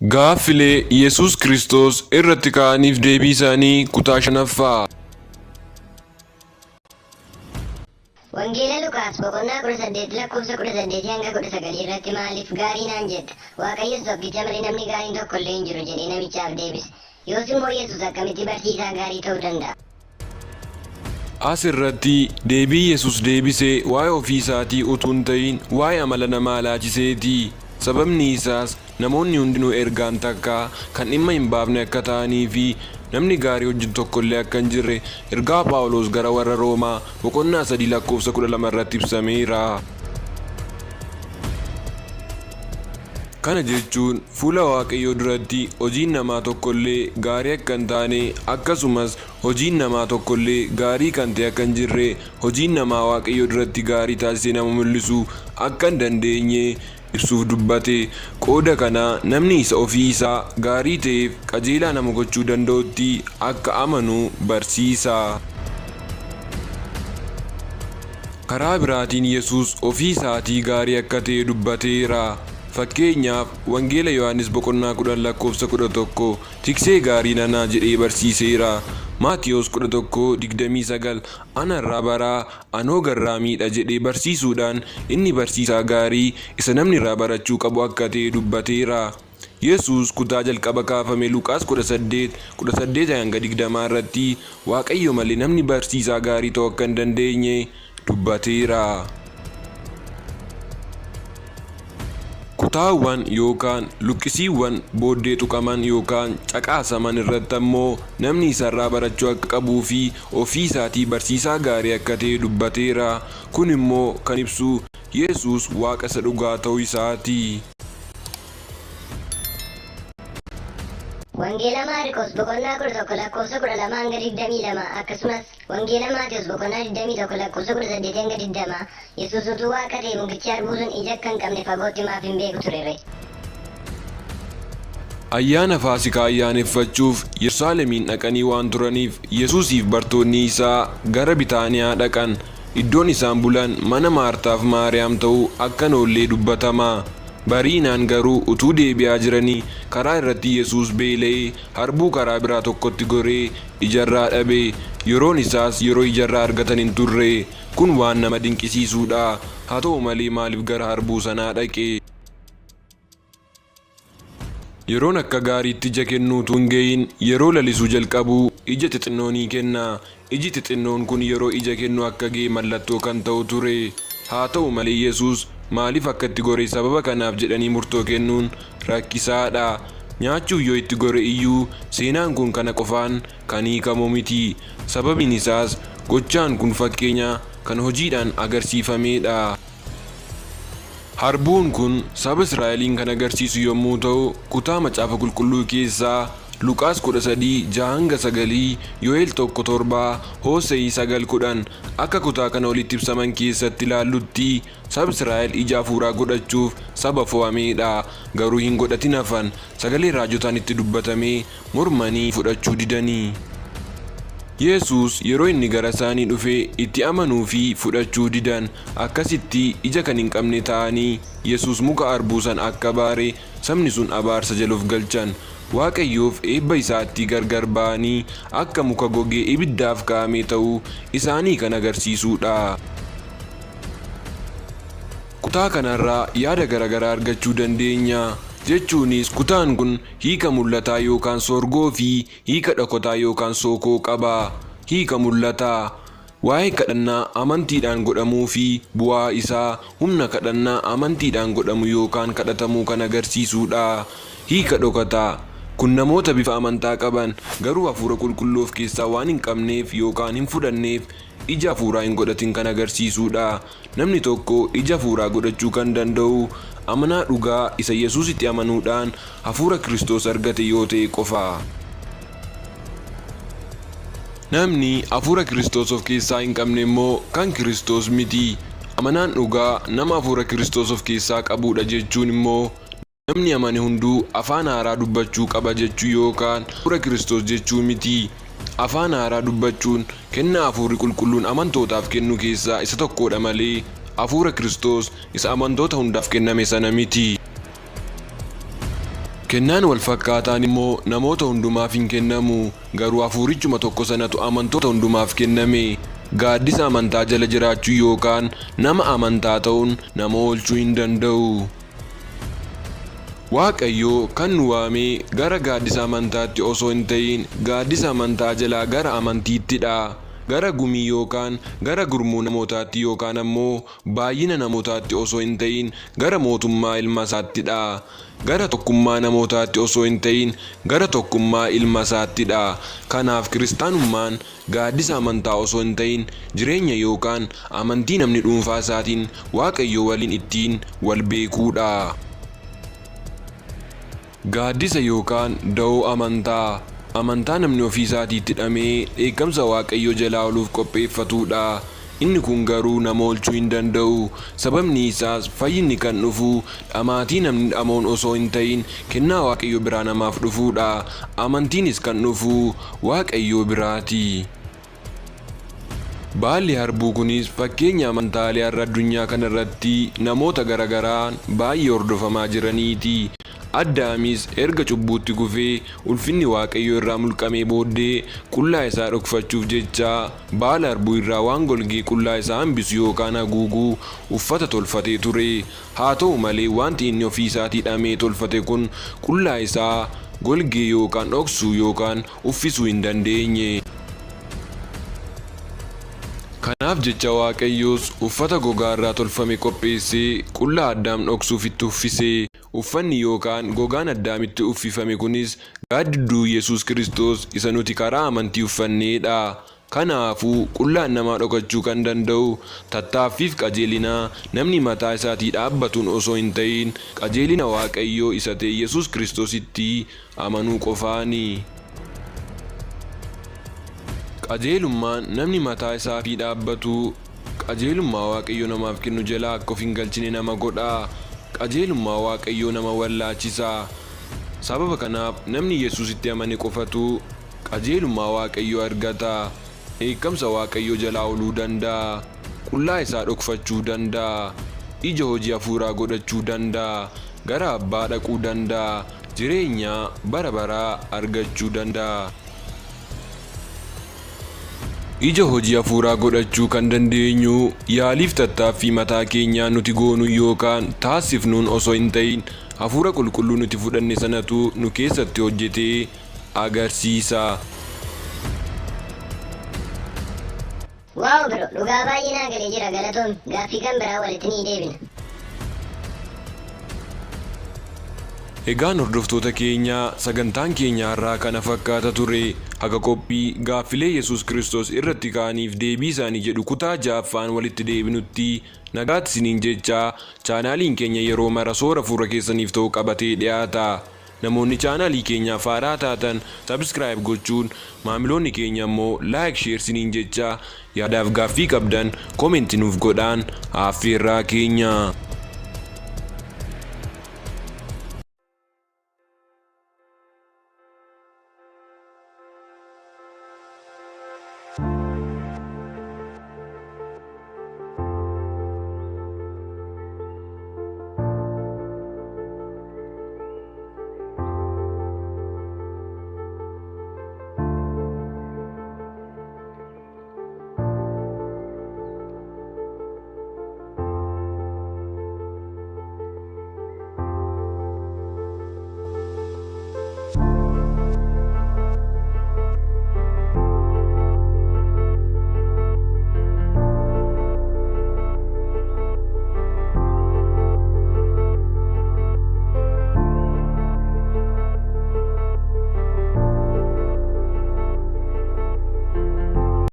Gaaffilee Yesuus Kiristoos irratti ka'aniif deebii isaanii kutaa 5ffaa. Wangeela Luqaas boqonnaa 18 lakkoofsa 18 hanga 19 irratti maaliif gaarii naan jetta? Waaqayyos tokkicha malee namni gaariin tokko illee hin jiru jedhee namichaaf deebise. Yoos immoo Yesuus akkamitti barsiisaa gaarii ta'uu danda'a? As irratti deebii Yesuus deebisee waa'ee ofii isaatii utuu hin ta'in waa'ee amala namaa laachiseeti. Sababni isaas namoonni hundinuu ergaan takka kan dhimma hin baafne akka ta'anii fi namni gaarii hojjetu tokko illee akka hin jirre ergaa Phaawulos gara warra Roomaa boqonnaa 3 lakkoofsa 12 irratti ibsameera. Kana jechuun fuula Waaqayyoo duratti hojiin namaa tokko illee gaarii akka hin taane akkasumas hojiin namaa tokko illee gaarii kan ta'e akka hin jirre hojiin namaa Waaqayyoo duratti gaarii taasisee nama mul'isu akka hin dandeenye ibsuuf dubbate. Qooda kana namni isa ofii isaa gaarii ta'eef qajeelaa nama gochuu danda'utti akka amanu barsiisa. Karaa biraatiin Yesuus ofii isaatii gaarii akka ta'e dubbateera. Fakkeenyaaf Wangeela Yohaannis boqonnaa 10 lakkoofsa 11 tiksee gaarii nanaa jedhee barsiiseera. Maatiyos 11:29 ana irraa baraa anoo garraamiidha jedhee barsiisuudhaan inni barsiisaa gaarii isa namni irraa barachuu qabu akka ta'e dubbateera. Yesuus kutaa jalqaba kaafame Luqaas 18 hanga 20 irratti Waaqayyo malee namni barsiisaa gaarii ta'uu akka hin dandeenye dubbateera. Kutaawwan yookaan luqqisiiwwan booddee tuqaman yookaan caqasaman irratti ammoo namni isarraa barachuu akka qabuu fi ofii isaatii barsiisaa gaarii akka ta'e dubbateera. Kun immoo kan ibsu Yesuus Waaqa isa dhugaa ta'uu isaati. Wangeela Maarqos boqonnaa 11 lakkoofsa 12 hanga 22 akkasumas Wangeela Maatiyos boqonnaa 21 lakkoofsa 18 hanga 20 Yesuus utuu Waaqa ta'e mukichi harbuu sun ija akka hin qabne fagootti maaf hin beeku turere? Ayyaana Faasikaa ayyaaneffachuuf Yerusaalemiin dhaqanii waan turaniif Yesuusiif bartoonni isaa gara Bitaaniyaa dhaqan. Iddoon isaan bulan mana Maartaaf Maariyaam ta'uu akka noollee dubbatama. Bariinaan garuu utuu deebi'aa jiranii karaa irratti Yesuus beela'ee harbuu karaa biraa tokkotti goree ijarraa dhabe. Yeroon isaas yeroo ijarraa argatan hin turre. Kun waan nama dinqisiisuudha. Haa ta'u malee maaliif gara harbuu sanaa dhaqe? Yeroon akka gaariitti ija kennuutu hin gahin yeroo lalisuu jalqabu ija xixinnoo ni kenna. Iji xixinnoon kun yeroo ija kennu akka ga'e mallattoo kan ta'u ture. Haa ta'u malee Yesuus maaliif akka itti gore sababa kanaaf jedhanii murtoo kennuun rakkisaadha. Nyaachuuf yoo itti gore iyyuu seenaan kun kana qofaan kan hiikamu miti. Sababiin isaas gochaan kun fakkeenya kan hojiidhaan agarsiifamedha. Harbuun kun saba Israa'eliin kan agarsiisu yommuu ta'u kutaa macaafa qulqulluu keessaa Luqaas 13:6-9, Yo'eel 1:7, Hoose'ii 9:10 akka kutaa kana olitti ibsaman keessatti ilaallutti saba Israa'el ija hafuuraa godhachuuf saba fo'ameedha. Garuu hin godhatin hafan sagalee raajotaan itti dubbatamee mormanii fudhachuu didanii. Yesuus yeroo inni gara isaanii dhufe itti amanuu fi fudhachuu didan. Akkasitti ija kan hin qabne ta'anii Yesuus muka harbuu san akka baare sabni sun abaarsa jaloof galchan. Waaqayyoof eebba isaatti gargar ba'anii akka muka gogee ibiddaaf kaa'ame ta'uu isaanii kan agarsiisudha. Kutaa kanarraa yaada garaagaraa argachuu dandeenya. Jechuunis kutaan kun hiika mul'ataa yookaan sorgoo fi hiika dhokataa yookaan sookoo qaba. Hiika mul'ataa waa'ee kadhannaa amantiidhaan godhamuu fi bu'aa isaa humna kadhannaa amantiidhaan godhamu yookaan kadhatamuu kan agarsiisudha. Hiika dhokataa kun namoota bifa amantaa qaban garuu hafuura qulqulluu of keessaa waan hin qabneef yookaan hin fudhanneef ija hafuuraa hin godhatin kan agarsiisudha. Namni tokko ija hafuuraa godhachuu kan danda'u amanaa dhugaa isa Yesuusitti amanuudhaan hafuura Kiristoos argate yoo ta'e qofa. Namni hafuura Kiristoos of keessaa hin qabne immoo kan Kiristoos miti. Amanaan dhugaa nama hafuura Kiristoos of keessaa qabudha jechuun immoo namni amane hunduu afaan haaraa dubbachuu qaba jechuu yookaan hafuura Kiristoos jechuu miti. Afaan haaraa dubbachuun kennaa hafuurri qulqulluun amantootaaf kennu keessaa isa tokkodha malee hafuura Kiristoos isa amantoota hundaaf kenname sana miti. Kennaan wal fakkaataan immoo namoota hundumaaf hin kennamu, garuu hafuurichuma tokko sanatu amantoota hundumaaf kenname. Gaaddisa amantaa jala jiraachuu yookaan nama amantaa ta'uun nama oolchuu hin danda'u. Waaqayyo kan nu waamee gara gaaddisa amantaatti osoo hin ta'in gaaddisa amantaa jalaa gara amantiittidha. Gara gumii yookaan gara gurmuu namootaatti yookaan ammoo baay'ina namootaatti osoo hin ta'in gara mootummaa ilma isaattidha. Gara tokkummaa namootaatti osoo hin ta'in gara tokkummaa ilma isaattidha. Kanaaf kiristaanummaan gaaddisa amantaa osoo hin ta'in jireenya yookaan amantii namni dhuunfaa isaatiin Waaqayyo waliin ittiin wal beekuudha. Gaaddisa yookaan da'oo amantaa. Amantaa namni ofii isaatiitti hidhamee dheekkamsa Waaqayyo jalaa ooluuf qopheeffatudha. Inni kun garuu nama oolchuu hin danda'u. Sababni isaas fayyinni kan dhufu dhamaatii namni dhamoon osoo hin ta'in kennaa Waaqayyo biraa namaaf dhufuudha. Amantiinis kan dhufu Waaqayyo biraati. Baalli harbuu kunis fakkeenya amantaalee har'a addunyaa kanarratti namoota garagaraan baay'ee hordofamaa jiraniiti. Addaamis erga cubbuutti kufee ulfinni Waaqayyo irraa mulqamee booddee qullaa isaa dhokfachuuf jecha baala harbuu irraa waan golgee qullaa isaa hambisu yookaan haguuguu uffata tolfatee ture. Haa ta'u malee wanti inni ofii isaatii hidhamee tolfate kun qullaa isaa golgee yookaan dhoksuu yookaan uffisuu hin dandeenye. Kanaaf jecha Waaqayyos uffata gogaa irraa tolfame qopheessee qullaa Addaam dhoksuuf itti uffise. Uffanni yookaan gogaan Addaamitti uffifame kunis gaaddidduu Yesuus Kiristoos isa nuti karaa amantii uffanneedha. Kanaafuu qullaan namaa dhokachuu kan danda'u tattaaffiif qajeelinaa namni mataa isaatii dhaabbatuun osoo hin ta'in qajeelina Waaqayyoo isa ta'e Yesuus Kiristoositti amanuu qofaani. Qajeelummaan namni mataa isaatii dhaabbatu qajeelummaa Waaqayyo namaaf kennu jalaa akka of hin galchine nama godha. Qajeelummaa Waaqayyoo nama wallaachisa. Sababa kanaaf namni Yesuusitti amane qofatu qajeelummaa Waaqayyoo argata. Dheekkamsa Waaqayyoo jalaa ooluu danda'a. Qullaa isaa dhokfachuu danda'a. Ija hojii hafuuraa godhachuu danda'a. Gara Abbaa dhaquu danda'a. Jireenya bara baraa argachuu danda'a. Ija hojii hafuuraa godhachuu kan dandeenyu yaaliif tattaaffii mataa keenyaa nuti goonu yookaan taasifnuun osoo hin ta'in hafuura qulqulluu nuti fudhanne sanatu nu keessatti hojjetee agarsiisa. Waaw bro, dhugaa baay'ee naa galee jira galatoon gaaffii kan biraa walitti ni deebina. Egaan hordoftoota keenya sagantaan keenya har'aa kana fakkaata ture. Haga qophii gaaffilee Yesuus Kiristoos irratti ka'aniif deebii isaanii jedhu kutaa 6ffaan walitti deebinutti nagaatti isiniin jechaa chaanaaliin keenya yeroo mara soora fuula keessaniif ta'u qabatee dhiyaata. Namoonni chaanaalii keenyaaf haaraa taatan subscribe gochuun maamiloonni keenya immoo like share isiniin jechaa yaadaaf gaaffii qabdan komentii nuuf godhaan affeerraa keenya. you